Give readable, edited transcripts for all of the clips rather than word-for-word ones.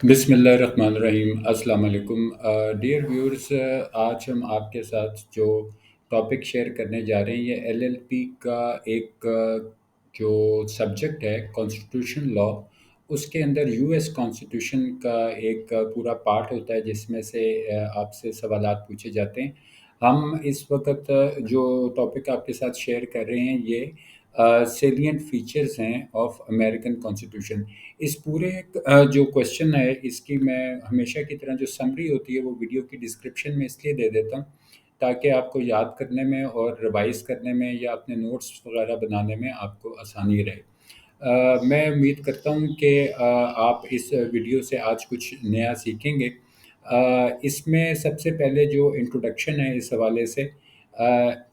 بسم اللہ الرحمن الرحیم، السلام علیکم ڈیئر ویورز۔ آج ہم آپ کے ساتھ جو ٹاپک شیئر کرنے جا رہے ہیں یہ ایل ایل پی کا ایک جو سبجیکٹ ہے کانسٹیٹیوشن لا، اس کے اندر یو ایس کانسٹیٹیوشن کا ایک پورا پارٹ ہوتا ہے جس میں سے آپ سے سوالات پوچھے جاتے ہیں۔ ہم اس وقت جو ٹاپک آپ کے ساتھ شیئر کر رہے ہیں یہ سیلینٹ فیچرز ہیں آف امریکن کانسٹیٹیوشن۔ اس پورے جو کوشچن ہے اس کی میں ہمیشہ کی طرح جو سمری ہوتی ہے وہ ویڈیو کی ڈسکرپشن میں اس لیے دے دیتا ہوں تاکہ آپ کو یاد کرنے میں اور ریوائز کرنے میں یا اپنے نوٹس وغیرہ بنانے میں آپ کو آسانی رہے۔ میں امید کرتا ہوں کہ آپ اس ویڈیو سے آج کچھ نیا سیکھیں گے۔ اس میں سب سے پہلے جو انٹروڈکشن ہے اس حوالے سے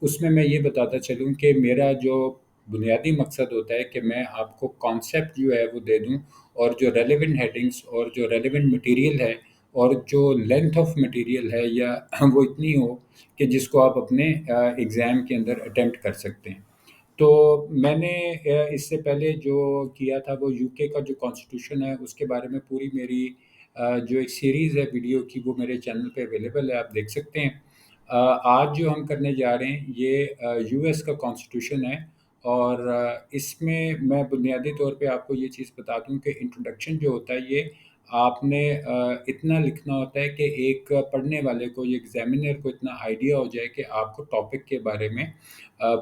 اس میں یہ بتاتا چلوں کہ میرا جو بنیادی مقصد ہوتا ہے کہ میں آپ کو کانسیپٹ جو ہے وہ دے دوں، اور جو ریلیونٹ ہیڈنگس اور جو ریلیونٹ مٹیریل ہے اور جو لینتھ آف مٹیریل ہے یا وہ اتنی ہو کہ جس کو آپ اپنے ایگزام کے اندر اٹیمپٹ کر سکتے ہیں۔ تو میں نے اس سے پہلے جو کیا تھا وہ یو کے کا جو کانسٹیٹیوشن ہے اس کے بارے میں پوری میری جو ایک سیریز ہے ویڈیو کی وہ میرے چینل پہ اویلیبل ہے، آپ دیکھ سکتے ہیں۔ آج جو ہم کرنے جا رہے ہیں یہ یو ایس کا کانسٹیٹیوشن ہے، اور اس میں بنیادی طور پہ آپ کو یہ چیز بتا دوں کہ انٹروڈکشن جو ہوتا ہے یہ آپ نے اتنا لکھنا ہوتا ہے کہ ایک پڑھنے والے کو یا ایگزامینر کو اتنا آئیڈیا ہو جائے کہ آپ کو ٹاپک کے بارے میں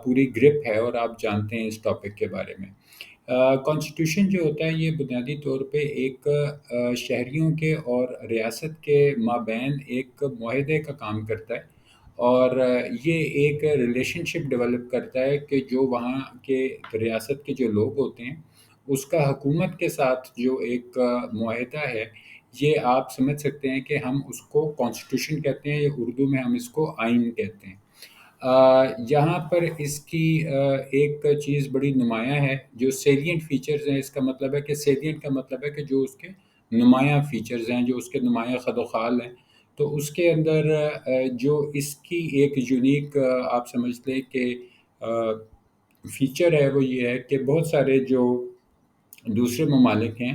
پوری گرپ ہے اور آپ جانتے ہیں اس ٹاپک کے بارے میں۔ کانسٹیٹیوشن جو ہوتا ہے یہ بنیادی طور پہ ایک شہریوں کے اور ریاست کے مابین ایک معاہدے کا کام کرتا ہے، اور یہ ایک ریلیشن شپ ڈیولپ کرتا ہے کہ جو وہاں کے ریاست کے جو لوگ ہوتے ہیں اس کا حکومت کے ساتھ جو ایک معاہدہ ہے، یہ آپ سمجھ سکتے ہیں کہ ہم اس کو کانسٹیٹیوشن کہتے ہیں یا اردو میں ہم اس کو آئین کہتے ہیں۔ یہاں پر اس کی ایک چیز بڑی نمایاں ہے جو سیلینٹ فیچرز ہیں۔ اس کا مطلب ہے کہ سیلینٹ کا مطلب ہے کہ جو اس کے نمایاں فیچرز ہیں، جو اس کے نمایاں خد و خال ہیں، تو اس کے اندر جو اس کی ایک یونیک آپ سمجھ لیں کہ فیچر ہے وہ یہ ہے کہ بہت سارے جو دوسرے ممالک ہیں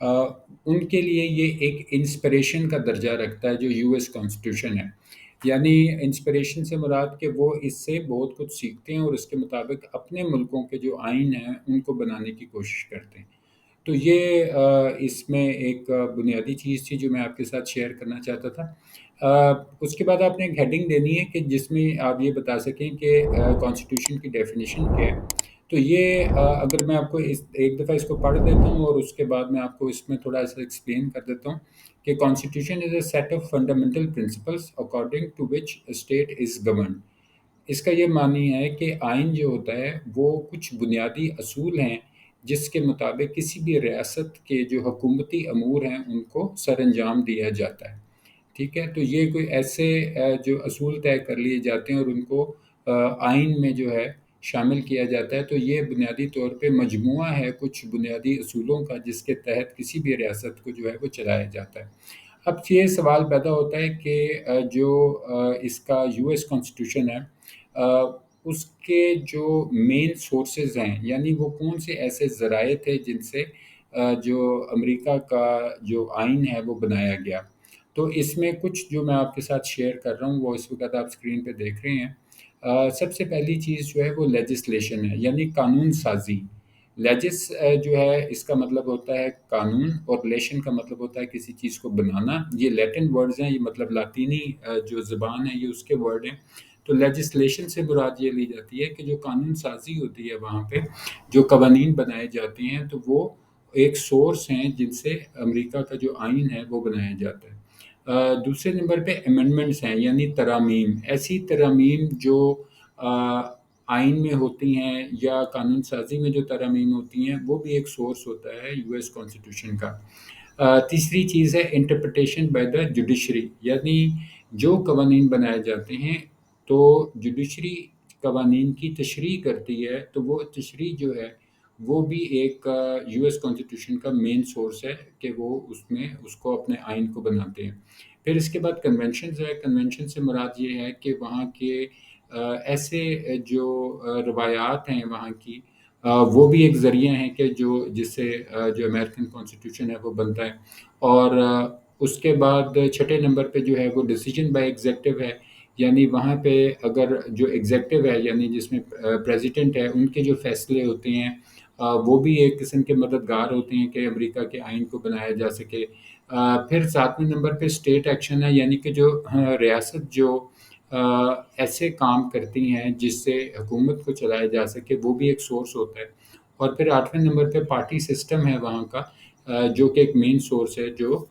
ان کے لیے یہ ایک انسپریشن کا درجہ رکھتا ہے جو یو ایس کانسٹیٹیوشن ہے۔ یعنی انسپریشن سے مراد کہ وہ اس سے بہت کچھ سیکھتے ہیں اور اس کے مطابق اپنے ملکوں کے جو آئین ہیں ان کو بنانے کی کوشش کرتے ہیں۔ تو یہ اس میں ایک بنیادی چیز تھی جو میں آپ کے ساتھ شیئر کرنا چاہتا تھا۔ اس کے بعد آپ نے ایک ہیڈنگ دینی ہے کہ جس میں آپ یہ بتا سکیں کہ کانسٹیٹیوشن کی ڈیفینیشن کیا ہے۔ تو یہ اگر میں آپ کو ایک دفعہ اس کو پڑھ دیتا ہوں اور اس کے بعد میں آپ کو اس میں تھوڑا سا ایکسپلین کر دیتا ہوں کہ constitution is a set of fundamental principles according to which state is governed. اس کا یہ معنی ہے کہ آئین جو ہوتا ہے وہ کچھ بنیادی اصول ہیں جس کے مطابق کسی بھی ریاست کے جو حکومتی امور ہیں ان کو سر انجام دیا جاتا ہے۔ ٹھیک ہے، تو یہ کوئی ایسے جو اصول طے کر لیے جاتے ہیں اور ان کو آئین میں جو ہے شامل کیا جاتا ہے، تو یہ بنیادی طور پہ مجموعہ ہے کچھ بنیادی اصولوں کا جس کے تحت کسی بھی ریاست کو جو ہے وہ چلایا جاتا ہے۔ اب یہ سوال پیدا ہوتا ہے کہ جو اس کا یو ایس کانسٹیٹیوشن ہے اس کے جو مین سورسز ہیں، یعنی وہ کون سے ایسے ذرائع تھے جن سے جو امریکہ کا جو آئین ہے وہ بنایا گیا۔ تو اس میں کچھ جو میں آپ کے ساتھ شیئر کر رہا ہوں وہ اس وقت آپ اسکرین پہ دیکھ رہے ہیں۔ سب سے پہلی چیز جو ہے وہ لیجسلیشن ہے، یعنی قانون سازی۔ لیجس جو ہے اس کا مطلب ہوتا ہے قانون، اور لیشن کا مطلب ہوتا ہے کسی چیز کو بنانا۔ یہ لیٹن ورڈز ہیں، یہ مطلب لاطینی جو زبان ہے یہ اس کے ورڈ ہیں۔ تو لیجسلیشن سے مراد یہ لی جاتی ہے کہ جو قانون سازی ہوتی ہے وہاں پہ جو قوانین بنائے جاتے ہیں تو وہ ایک سورس ہیں جن سے امریکہ کا جو آئین ہے وہ بنایا جاتا ہے۔ دوسرے نمبر پہ امینڈمنٹس ہیں، یعنی ترامیم، ایسی ترامیم جو آئین میں ہوتی ہیں یا قانون سازی میں جو ترامیم ہوتی ہیں وہ بھی ایک سورس ہوتا ہے یو ایس کانسٹیٹیوشن کا۔ تیسری چیز ہے انٹرپریٹیشن بائی دا جوڈیشری، یعنی جو قوانین بنائے جاتے ہیں تو جوڈیشری قوانین کی تشریح کرتی ہے، تو وہ تشریح جو ہے وہ بھی ایک یو ایس کانسٹیٹیوشن کا مین سورس ہے کہ وہ اس میں اس کو اپنے آئین کو بناتے ہیں۔ پھر اس کے بعد کنونشنز ہے۔ کنونشن سے مراد یہ ہے کہ وہاں کے ایسے جو روایات ہیں وہاں کی وہ بھی ایک ذریعہ ہیں کہ جس سے جو امریکن کانسٹیٹیوشن ہے وہ بنتا ہے۔ اور اس کے بعد چھٹے نمبر پہ جو ہے وہ ڈیسیجن بائی ایگزیکٹو ہے، یعنی وہاں پہ اگر جو ایگزیکٹو ہے یعنی جس میں پریزیڈنٹ ہے، ان کے جو فیصلے ہوتے ہیں وہ بھی ایک قسم کے مددگار ہوتے ہیں کہ امریکہ کے آئین کو بنایا جا سکے۔ پھر ساتویں نمبر پہ اسٹیٹ ایکشن ہے، یعنی کہ جو ریاست جو ایسے کام کرتی ہیں جس سے حکومت کو چلایا جا سکے، وہ بھی ایک سورس ہوتا ہے۔ اور پھر آٹھویں نمبر پہ پارٹی سسٹم ہے وہاں کا، جو کہ ایک مین سورس ہے، جو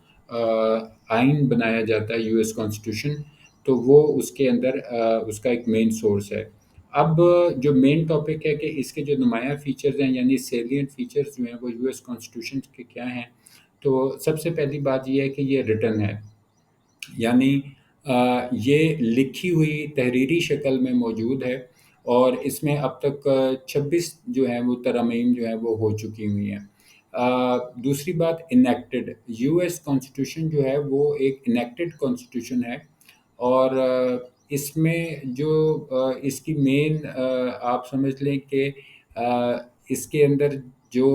آئین بنایا جاتا ہے یو ایس کانسٹیٹیوشن، تو وہ اس کے اندر اس کا ایک مین سورس ہے۔ اب جو مین ٹاپک ہے کہ اس کے جو نمایاں فیچرز ہیں یعنی سیلینٹ فیچرز جو ہیں وہ یو ایس کانسٹیٹیوشن کے کیا ہیں، تو سب سے پہلی بات یہ ہے کہ یہ ریٹن ہے، یعنی یہ لکھی ہوئی تحریری شکل میں موجود ہے، اور اس میں اب تک 26 جو ہیں وہ ترامیم جو ہیں وہ ہو چکی ہوئی ہیں۔ دوسری بات انیکٹڈ، یو ایس کانسٹیٹیوشن جو ہے وہ ایک انیکٹڈ کانسٹیٹیوشن ہے، اور اس میں جو اس کی مین آپ سمجھ لیں کہ اس کے اندر جو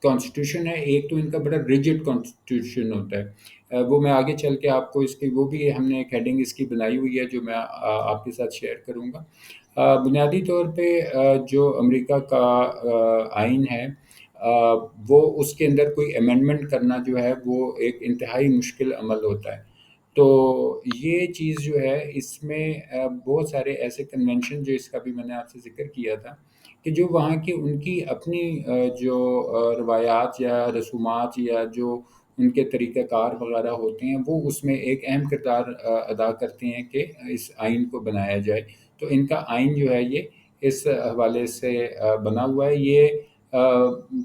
کانسٹیٹیوشن ہے، ایک تو ان کا بڑا ریجڈ کانسٹیٹیوشن ہوتا ہے، وہ میں آگے چل کے آپ کو اس کی وہ بھی ہم نے ایک ہیڈنگ اس کی بنائی ہوئی ہے جو میں آپ کے ساتھ شیئر کروں گا۔ بنیادی طور پہ جو امریکہ کا آئین ہے، وہ اس کے اندر کوئی امینڈمنٹ کرنا جو ہے وہ ایک انتہائی مشکل عمل ہوتا ہے۔ تو یہ چیز جو ہے اس میں بہت سارے ایسے کنونشن جو اس کا بھی میں نے آپ سے ذکر کیا تھا کہ جو وہاں کی ان کی اپنی جو روایات یا رسومات یا جو ان کے طریقہ کار وغیرہ ہوتے ہیں، وہ اس میں ایک اہم کردار ادا کرتے ہیں کہ اس آئین کو بنایا جائے۔ تو ان کا آئین جو ہے یہ اس حوالے سے بنا ہوا ہے۔ یہ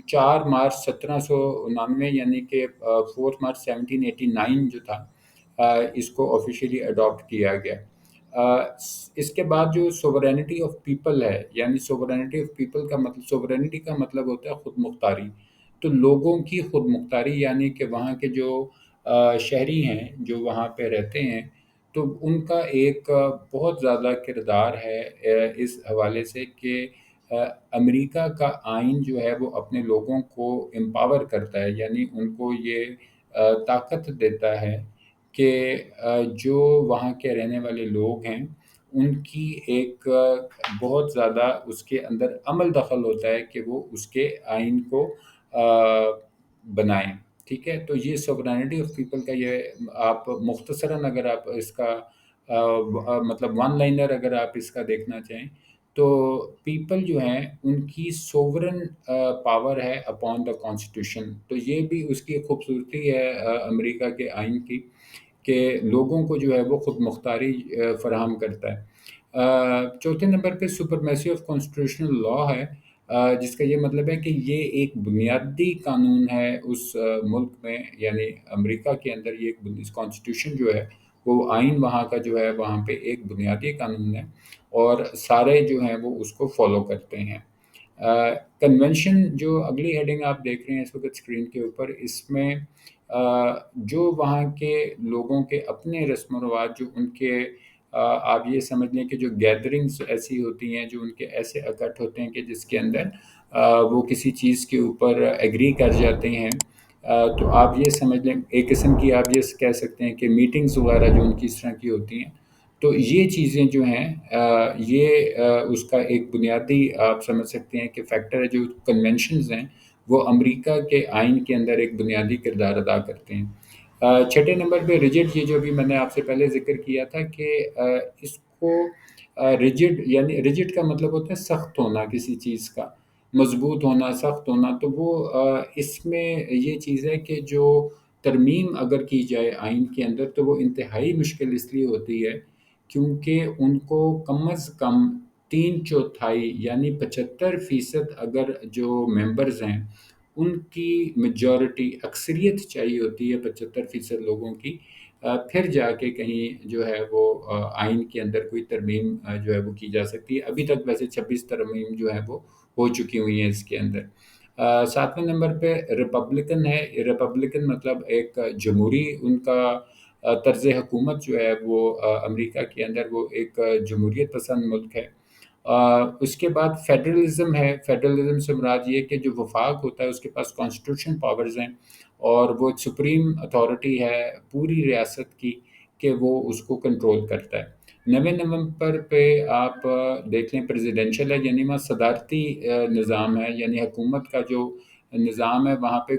4 مارچ 1799 یعنی کہ 4 مارچ 1789 جو تھا، اس کو آفیشیلی اڈاپٹ کیا گیا۔ اس کے بعد جو سوورینٹی آف پیپل ہے، یعنی سوورینٹی آف پیپل کا مطلب، سوورینٹی کا مطلب ہوتا ہے خود مختاری، تو لوگوں کی خود مختاری، یعنی کہ وہاں کے جو شہری ہیں جو وہاں پہ رہتے ہیں، تو ان کا ایک بہت زیادہ کردار ہے اس حوالے سے کہ امریکہ کا آئین جو ہے وہ اپنے لوگوں کو امپاور کرتا ہے، یعنی ان کو یہ طاقت دیتا ہے کہ جو وہاں کے رہنے والے لوگ ہیں ان کی ایک بہت زیادہ اس کے اندر عمل دخل ہوتا ہے کہ وہ اس کے آئین کو بنائیں۔ ٹھیک ہے، تو یہ سوورینٹی آف پیپل کا یہ آپ مختصراً اگر آپ اس کا مطلب ون لائنر اگر آپ اس کا دیکھنا چاہیں، تو پیپل جو ہیں ان کی سوورن پاور ہے اپون دا کانسٹیٹیوشن۔ تو یہ بھی اس کی خوبصورتی ہے امریکہ کے آئین کی، کہ لوگوں کو جو ہے وہ خود مختاری فراہم کرتا ہے۔ چوتھے نمبر پہ سپرمیسی آف کانسٹیٹیوشنل لا ہے، جس کا یہ مطلب ہے کہ یہ ایک بنیادی قانون ہے اس ملک میں، یعنی امریکہ کے اندر یہ ایک کانسٹیٹیوشن جو ہے وہ آئین وہاں کا جو ہے وہاں پہ ایک بنیادی قانون ہے، اور سارے جو ہیں وہ اس کو فالو کرتے ہیں۔ کنونشن جو اگلی ہیڈنگ آپ دیکھ رہے ہیں اس وقت اسکرین کے اوپر، اس میں جو وہاں کے لوگوں کے اپنے رسم و رواج، جو ان کے آپ یہ سمجھ لیں کہ جو گیدرنگس ایسی ہوتی ہیں، جو ان کے ایسے اکٹ ہوتے ہیں کہ جس کے اندر وہ کسی چیز کے اوپر ایگری کر جاتے ہیں، تو آپ یہ سمجھ لیں ایک قسم کی آپ یہ کہہ سکتے ہیں کہ میٹنگز وغیرہ جو ان کی اس طرح کی ہوتی ہیں، تو یہ چیزیں جو ہیں یہ اس کا ایک بنیادی آپ سمجھ سکتے ہیں کہ فیکٹر ہے۔ جو کنونشنز ہیں وہ امریکہ کے آئین کے اندر ایک بنیادی کردار ادا کرتے ہیں۔ چھٹے نمبر پہ ریجڈ، یہ جو بھی میں نے آپ سے پہلے ذکر کیا تھا کہ اس کو ریجڈ، یعنی ریجڈ کا مطلب ہوتا ہے سخت ہونا کسی چیز کا، مضبوط ہونا، سخت ہونا۔ تو وہ اس میں یہ چیز ہے کہ جو ترمیم اگر کی جائے آئین کے اندر تو وہ انتہائی مشکل اس لیے ہوتی ہے کیونکہ ان کو کم از کم 3/4 یعنی 75% اگر جو ممبرز ہیں ان کی میجورٹی، اکثریت چاہیے ہوتی ہے 75% لوگوں کی، پھر جا کے کہیں جو ہے وہ آئین کے اندر کوئی ترمیم جو ہے وہ کی جا سکتی ہے۔ ابھی تک ویسے 26 ترمیم جو ہے وہ ہو چکی ہوئی ہیں اس کے اندر۔ ساتویں نمبر پہ ریپبلکن ہے۔ ریپبلکن مطلب ایک جمہوری، ان کا طرز حکومت جو ہے وہ امریکہ کے اندر وہ ایک جمہوریت پسند ملک ہے، اس کے بعد فیڈرلزم ہے. فیڈرلزم سے مراد یہ کہ جو وفاق ہوتا ہے اس کے پاس کانسٹیٹیوشن پاورز ہیں، اور وہ ایک سپریم اتھارٹی ہے پوری ریاست کی کہ وہ اس کو کنٹرول کرتا ہے. 9 نومبر پہ آپ دیکھ لیں پریزیڈینشل ہے، یعنی وہاں صدارتی نظام ہے، یعنی حکومت کا جو نظام ہے وہاں پہ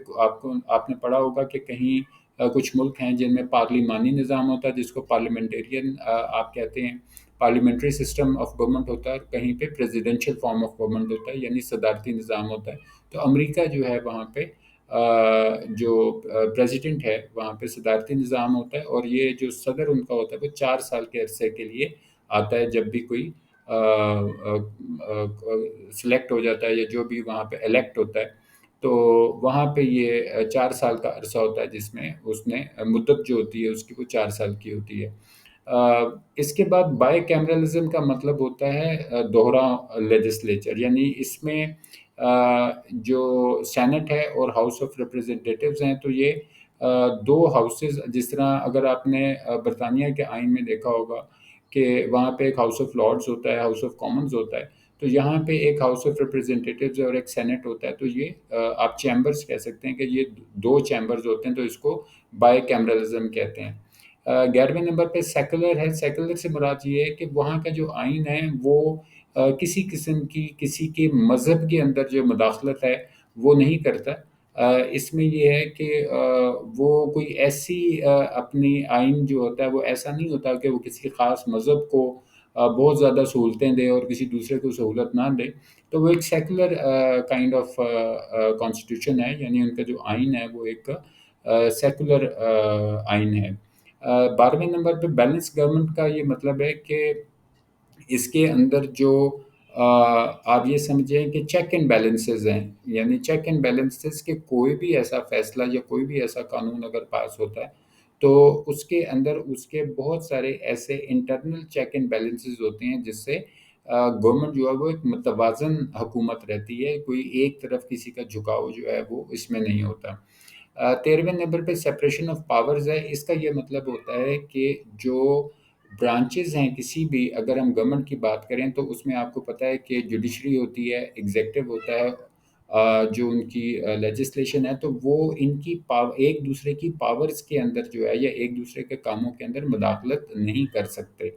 آپ نے پڑھا ہوگا کہ کہیں کچھ ملک ہیں جن میں پارلیمانی نظام ہوتا ہے جس کو پارلیمنٹیرین آپ کہتے ہیں، پارلیمنٹری سسٹم آف گورنمنٹ ہوتا ہے، اور کہیں پہ پریزیڈینشل فارم آف گورنمنٹ ہوتا ہے یعنی صدارتی نظام ہوتا ہے. تو امریکہ جو ہے وہاں پہ جو پریزیڈنٹ ہے وہاں پہ صدارتی نظام ہوتا ہے، اور یہ جو صدر ان کا ہوتا ہے وہ 4 سال کے عرصے کے لیے آتا ہے. جب بھی کوئی سلیکٹ ہو جاتا ہے یا جو بھی وہاں پہ الیکٹ ہوتا ہے تو وہاں پہ یہ 4 سال کا عرصہ ہوتا ہے جس میں اس نے مدت جو ہوتی ہے اس کی وہ 4 سال کی ہوتی ہے. اس کے بعد بائی کیمرلزم کا مطلب ہوتا ہے دوہرا لیجسلیچر، یعنی اس میں جو سینٹ ہے اور ہاؤس آف ریپریزنٹیٹیوز ہیں تو یہ دو ہاؤسز، جس طرح اگر آپ نے برطانیہ کے آئین میں دیکھا ہوگا کہ وہاں پہ ایک ہاؤس آف لارڈز ہوتا ہے، ہاؤس آف کامنز ہوتا ہے، تو یہاں پہ ایک ہاؤس آف ریپریزنٹیٹیوز اور ایک سینٹ ہوتا ہے. تو یہ آپ چیمبرز کہہ سکتے ہیں کہ یہ دو چیمبرز ہوتے ہیں، تو اس کو بائی کیمرلزم کہتے ہیں. 11 نمبر پہ سیکولر ہے. سیکولر سے مراد یہ ہے کہ وہاں کا جو آئین ہے وہ کسی قسم کی کسی کے مذہب کے اندر جو مداخلت ہے وہ نہیں کرتا. اس میں یہ ہے کہ وہ کوئی ایسی اپنی آئین جو ہوتا ہے وہ ایسا نہیں ہوتا کہ وہ کسی خاص مذہب کو بہت زیادہ سہولتیں دے اور کسی دوسرے کو سہولت نہ دے. تو وہ ایک سیکولر کائنڈ آف کانسٹیٹیوشن ہے، یعنی ان کا جو آئین ہے وہ ایک سیکولر آئین ہے. 12 نمبر پہ بیلنس گورنمنٹ کا یہ مطلب ہے کہ اس کے اندر جو آپ یہ سمجھیں کہ چیک اینڈ بیلنسز ہیں، یعنی چیک اینڈ بیلنسز کہ کوئی بھی ایسا فیصلہ یا کوئی بھی ایسا قانون اگر پاس ہوتا ہے تو اس کے اندر اس کے بہت سارے ایسے انٹرنل چیک اینڈ بیلنسز ہوتے ہیں جس سے گورنمنٹ جو ہے وہ ایک متوازن حکومت رہتی ہے، کوئی ایک طرف کسی کا جھکاؤ جو ہے وہ اس میں نہیں ہوتا. 13 نمبر پہ سپریشن آف پاورز ہے. اس کا یہ مطلب ہوتا ہے کہ جو برانچز ہیں کسی بھی، اگر ہم گورنمنٹ کی بات کریں تو اس میں آپ کو پتہ ہے کہ جوڈیشری ہوتی ہے، ایگزیکٹو ہوتا ہے، جو ان کی لیجسلیشن ہے تو وہ ان کی ایک دوسرے کی پاورز کے اندر جو ہے یا ایک دوسرے کے کاموں کے اندر مداخلت نہیں کر سکتے.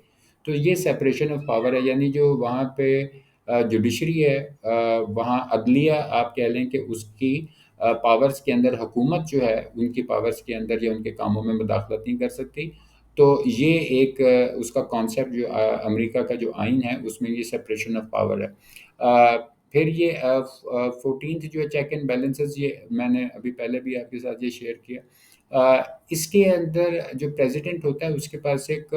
تو یہ سپریشن آف پاور ہے، یعنی جو وہاں پہ جوڈیشری ہے، وہاں عدلیہ آپ کہہ لیں کہ اس کی پاورز کے اندر حکومت جو ہے ان کی پاورز کے اندر یا ان کے کاموں میں مداخلت نہیں کر سکتی. تو یہ ایک اس کا کانسیپٹ جو امریکہ کا جو آئین ہے اس میں یہ سپریشن آف پاور ہے. پھر یہ 14 جو ہے چیک اینڈ بیلنسز، یہ میں نے ابھی پہلے بھی آپ کے ساتھ یہ شیئر کیا. اس کے اندر جو پریزیڈنٹ ہوتا ہے اس کے پاس ایک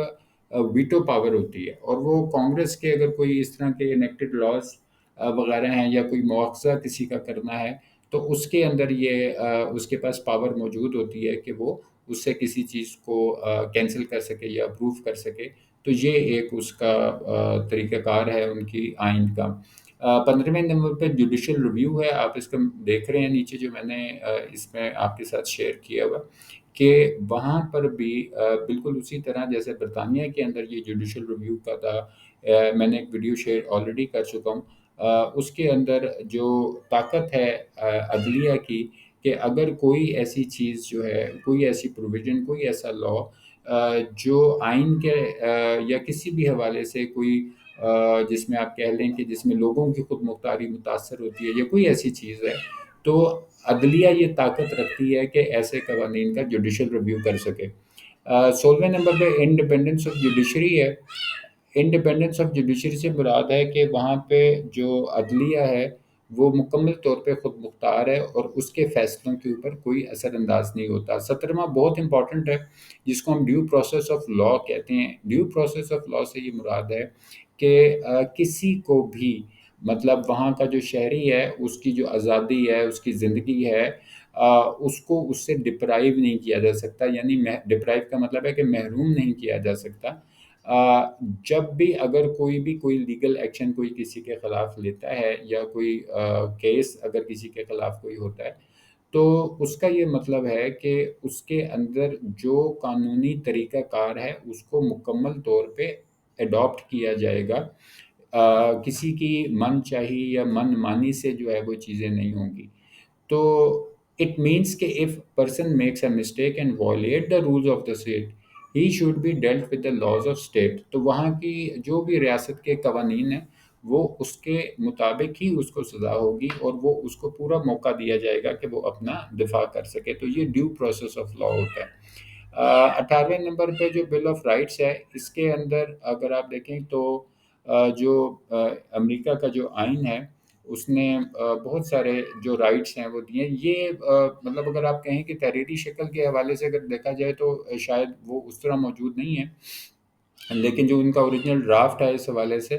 ویٹو پاور ہوتی ہے، اور وہ کانگریس کے اگر کوئی اس طرح کے انیکٹڈ لاز وغیرہ ہیں یا کوئی مواخذہ کسی کا کرنا ہے تو اس کے اندر یہ اس کے پاس پاور موجود ہوتی ہے کہ وہ اس سے کسی چیز کو کینسل کر سکے یا اپروو کر سکے. تو یہ ایک اس کا طریقہ کار ہے ان کی آئین کا. 15 نمبر پہ جوڈیشل ریویو ہے. آپ اس کا دیکھ رہے ہیں نیچے جو میں نے اس میں آپ کے ساتھ شیئر کیا ہوا کہ وہاں پر بھی بالکل اسی طرح جیسے برطانیہ کے اندر یہ جوڈیشل ریویو کا تھا، میں نے ایک ویڈیو شیئر آلریڈی کر چکا ہوں. اس کے اندر جو طاقت ہے عدلیہ کی کہ اگر کوئی ایسی چیز جو ہے، کوئی ایسی پروویژن، کوئی ایسا لا جو آئین کے یا کسی بھی حوالے سے کوئی جس میں آپ کہہ لیں کہ جس میں لوگوں کی خود مختاری متاثر ہوتی ہے یا کوئی ایسی چیز ہے تو عدلیہ یہ طاقت رکھتی ہے کہ ایسے قوانین کا جوڈیشل ریویو کر سکے. 16 نمبر پہ انڈیپینڈنس آف جوڈیشری ہے. انڈیپینڈنس آف جوڈیشری سے مراد ہے کہ وہاں پہ جو عدلیہ ہے وہ مکمل طور پہ خود مختار ہے اور اس کے فیصلوں کے اوپر کوئی اثر انداز نہیں ہوتا. 17واں بہت امپورٹنٹ ہے جس کو ہم ڈیو پروسیس آف لا کہتے ہیں. ڈیو پروسیس آف لا سے یہ مراد ہے کہ کسی کو بھی مطلب وہاں کا جو شہری ہے اس کی جو آزادی ہے، اس کی زندگی ہے، اس کو اس سے ڈپرائیو نہیں کیا جا سکتا. یعنی ڈپرائیو کا مطلب ہے کہ محروم نہیں کیا جا سکتا. جب بھی اگر کوئی لیگل ایکشن کوئی کسی کے خلاف لیتا ہے یا کوئی کیس اگر کسی کے خلاف کوئی ہوتا ہے تو اس کا یہ مطلب ہے کہ اس کے اندر جو قانونی طریقہ کار ہے اس کو مکمل طور پہ اڈاپٹ کیا جائے گا. کسی کی من چاہی یا من مانی سے جو ہے وہ چیزیں نہیں ہوں گی. تو اٹ مینس کہ if person makes a mistake and violate the rules of the state he should be dealt with the laws of state. تو وہاں کی جو بھی ریاست کے قوانین ہیں وہ اس کے مطابق ہی اس کو سزا ہوگی اور وہ اس کو پورا موقع دیا جائے گا کہ وہ اپنا دفاع کر سکے. تو یہ ڈیو پروسیس آف لا ہوتا ہے. 18ویں نمبر پہ جو بل آف رائٹس ہے اس کے اندر اگر آپ دیکھیں تو جو امریکہ کا جو آئین ہے اس نے بہت سارے جو رائٹس ہیں وہ دیے ہیں. یہ مطلب اگر آپ کہیں کہ تحریری شکل کے حوالے سے اگر دیکھا جائے تو شاید وہ اس طرح موجود نہیں ہے، لیکن جو ان کا اوریجنل ڈرافٹ ہے اس حوالے سے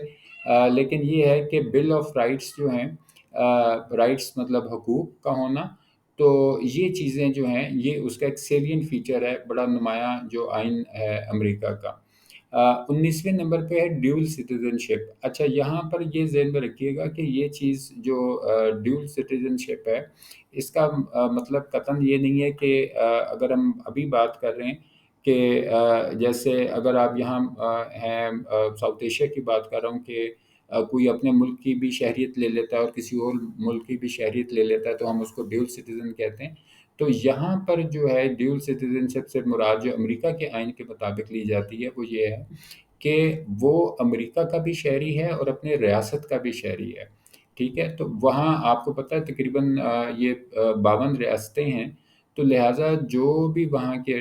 لیکن یہ ہے کہ بل آف رائٹس جو ہیں، رائٹس مطلب حقوق کا ہونا، تو یہ چیزیں جو ہیں یہ اس کا ایک سیلین فیچر ہے، بڑا نمایاں جو آئین ہے امریکہ کا. 19ویں نمبر پہ ہے ڈیول سٹیزن شپ. اچھا یہاں پر یہ ذہن میں رکھیے گا کہ یہ چیز جو ڈیول سٹیزن شپ ہے اس کا مطلب قطعاً یہ نہیں ہے کہ اگر ہم ابھی بات کر رہے ہیں کہ جیسے اگر آپ یہاں ہیں ساؤتھ ایشیا کی بات کر رہا ہوں کہ کوئی اپنے ملک کی بھی شہریت لے لیتا ہے اور کسی اور ملک کی بھی شہریت لے لیتا ہے تو ہم اس کو ڈیول سٹیزن کہتے ہیں. تو یہاں پر جو ہے ڈیول سٹیزن شپ سے مراد جو امریکہ کے آئین کے مطابق لی جاتی ہے وہ یہ ہے کہ وہ امریکہ کا بھی شہری ہے اور اپنے ریاست کا بھی شہری ہے. ٹھیک ہے، تو وہاں آپ کو پتہ ہے تقریباً یہ 52 ریاستیں ہیں، تو لہٰذا جو بھی وہاں کے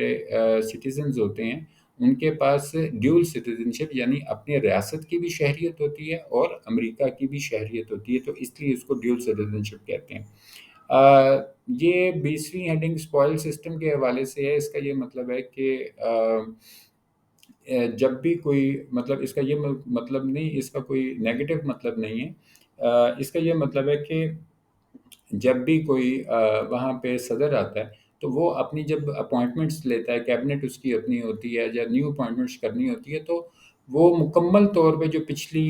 سٹیزنز ہوتے ہیں ان کے پاس ڈیول سٹیزن شپ یعنی اپنے ریاست کی بھی شہریت ہوتی ہے اور امریکہ کی بھی شہریت ہوتی ہے، تو اس لیے اس کو ڈیول سٹیزن شپ کہتے ہیں. یہ 20ویں ہیڈنگ اسپوائل سسٹم کے حوالے سے ہے. اس کا یہ مطلب ہے کہ جب بھی کوئی مطلب اس کا یہ مطلب نہیں، اس کا کوئی نیگیٹو مطلب نہیں ہے. اس کا یہ مطلب ہے کہ جب بھی کوئی وہاں پہ صدر آتا ہے تو وہ اپنی جب اپوائنٹمنٹس لیتا ہے، کیبنٹ اس کی اپنی ہوتی ہے یا نیو اپوائنٹمنٹس کرنی ہوتی ہے، تو وہ مکمل طور پہ جو پچھلی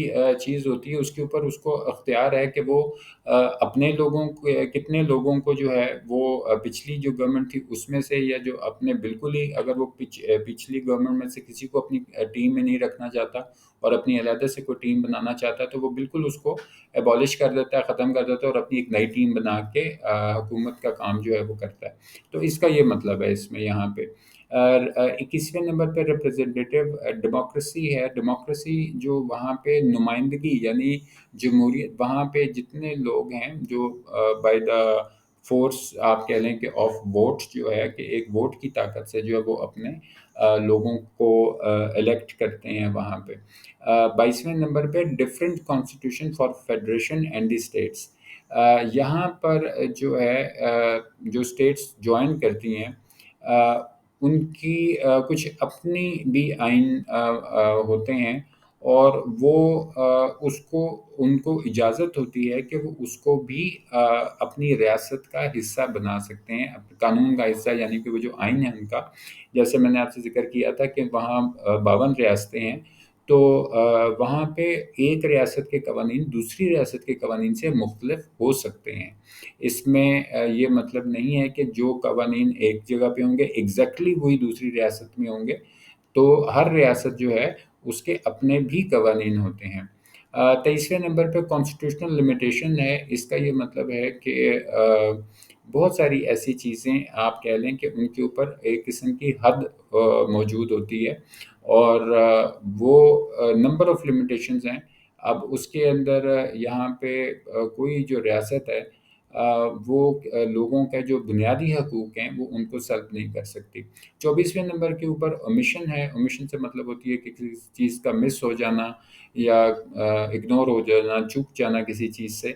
چیز ہوتی ہے اس کے اوپر اس کو اختیار ہے کہ وہ اپنے لوگوں کو کتنے لوگوں کو جو ہے وہ پچھلی جو گورنمنٹ تھی اس میں سے یا جو اپنے بالکل ہی اگر وہ پچھلی گورنمنٹ میں سے کسی کو اپنی ٹیم میں نہیں رکھنا چاہتا اور اپنی علیحدہ سے کوئی ٹیم بنانا چاہتا ہے تو وہ بالکل اس کو ایبالش کر دیتا ہے، ختم کر دیتا ہے اور اپنی ایک نئی ٹیم بنا کے حکومت کا کام جو ہے وہ کرتا ہے. تو اس کا یہ مطلب ہے اس میں یہاں پہ. 21ویں نمبر پہ ریپرزنٹیٹیو ڈیموکریسی ہے. ڈیموکریسی جو وہاں پہ نمائندگی یعنی جمہوریت، وہاں پہ جتنے لوگ ہیں جو بائی دا فورس آپ کہہ لیں کہ آف ووٹ جو ہے کہ ایک ووٹ کی طاقت سے جو ہے وہ اپنے لوگوں کو الیکٹ کرتے ہیں وہاں پہ. 22ویں نمبر پہ different constitution for federation and the states. یہاں پر جو ہے جو اسٹیٹس جوائن کرتی ہیں ان کی کچھ اپنی بھی آئین ہوتے ہیں اور وہ اس کو ان کو اجازت ہوتی ہے کہ وہ اس کو بھی اپنی ریاست کا حصہ بنا سکتے ہیں، قانون کا حصہ، یعنی کہ وہ جو آئین ہے ان کا. جیسے میں نے آپ سے ذکر کیا تھا کہ وہاں 52 ریاستیں ہیں، تو وہاں پہ ایک ریاست کے قوانین دوسری ریاست کے قوانین سے مختلف ہو سکتے ہیں. اس میں یہ مطلب نہیں ہے کہ جو قوانین ایک جگہ پہ ہوں گے ایگزیکٹلی وہی دوسری ریاست میں ہوں گے. تو ہر ریاست جو ہے اس کے اپنے بھی قوانین ہوتے ہیں. 23ویں نمبر پہ کانسٹیٹیوشنل لمیٹیشن ہے. اس کا یہ مطلب ہے کہ بہت ساری ایسی چیزیں آپ کہہ لیں کہ ان کے اوپر ایک قسم کی حد موجود ہوتی ہے اور وہ نمبر آف لمیٹیشنز ہیں. اب اس کے اندر یہاں پہ کوئی جو ریاست ہے وہ لوگوں کا جو بنیادی حقوق ہیں وہ ان کو سلب نہیں کر سکتی. 24ویں نمبر کے اوپر اومیشن ہے. اومیشن سے مطلب ہوتی ہے کہ کسی چیز کا مس ہو جانا یا اگنور ہو جانا، چوک جانا کسی چیز سے.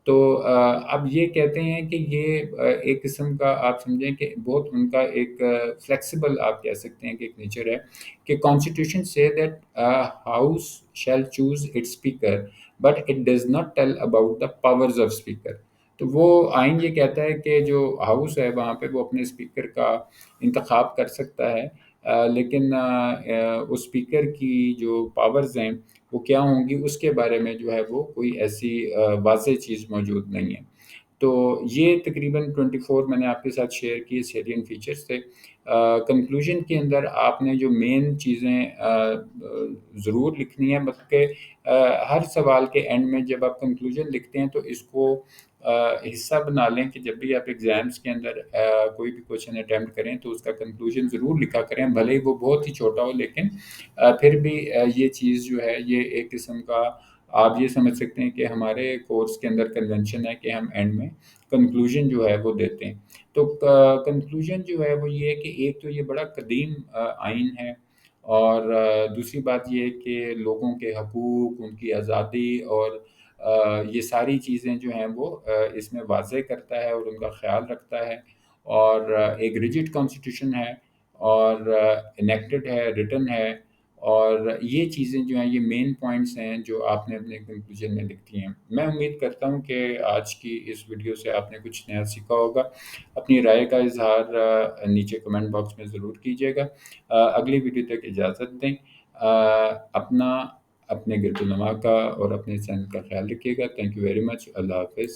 تو اب یہ کہتے ہیں کہ یہ ایک قسم کا آپ سمجھیں کہ بہت ان کا ایک فلیکسیبل آپ کہہ سکتے ہیں کہ ایک نیچر ہے کہ کانسٹیٹیوشن سے that house shell choose it speaker but it does not tell about the powers of speaker. تو وہ آئین یہ کہتا ہے کہ جو ہاؤس ہے وہاں پہ وہ اپنے اسپیکر کا انتخاب کر سکتا ہے، لیکن اس اسپیکر کی جو پاورز ہیں وہ کیا ہوں گی اس کے بارے میں جو ہے وہ کوئی ایسی واضح چیز موجود نہیں ہے. تو یہ تقریباً 24 میں نے آپ کے ساتھ شیئر کیے سیلین فیچرز تھے. کنکلوژن کے اندر آپ نے جو مین چیزیں ضرور لکھنی ہیں، مطلب کہ ہر سوال کے اینڈ میں جب آپ کنکلوژن لکھتے ہیں تو اس کو حصہ بنا لیں کہ جب بھی آپ ایگزامس کے اندر کوئی بھی کوشچن اٹیمپٹ کریں تو اس کا کنکلوژن ضرور لکھا کریں، بھلے ہی وہ بہت ہی چھوٹا ہو، لیکن پھر بھی یہ چیز جو ہے یہ ایک قسم کا آپ یہ سمجھ سکتے ہیں کہ ہمارے کورس کے اندر کنونشن ہے کہ ہم اینڈ میں کنکلوژن جو ہے وہ دیتے ہیں۔ تو کنکلوژن جو ہے وہ یہ ہے کہ ایک تو یہ بڑا قدیم آئین ہے، اور دوسری بات یہ ہے کہ لوگوں کے حقوق، ان کی آزادی اور یہ ساری چیزیں جو ہیں وہ اس میں واضح کرتا ہے اور ان کا خیال رکھتا ہے، اور ایک ریجڈ کانسٹیٹیوشن ہے، اور انیکٹڈ ہے، ریٹن ہے، اور یہ چیزیں جو ہیں یہ مین پوائنٹس ہیں جو آپ نے اپنے کنکلوژن میں لکھتی ہیں۔ میں امید کرتا ہوں کہ آج کی اس ویڈیو سے آپ نے کچھ نیا سیکھا ہوگا۔ اپنی رائے کا اظہار نیچے کمنٹ باکس میں ضرور کیجیے گا۔ اگلی ویڈیو تک اجازت دیں۔ اپنا، اپنے گرد و نواح کا اور اپنے چینل کا خیال رکھیے گا۔ Thank you very much. اللہ حافظ۔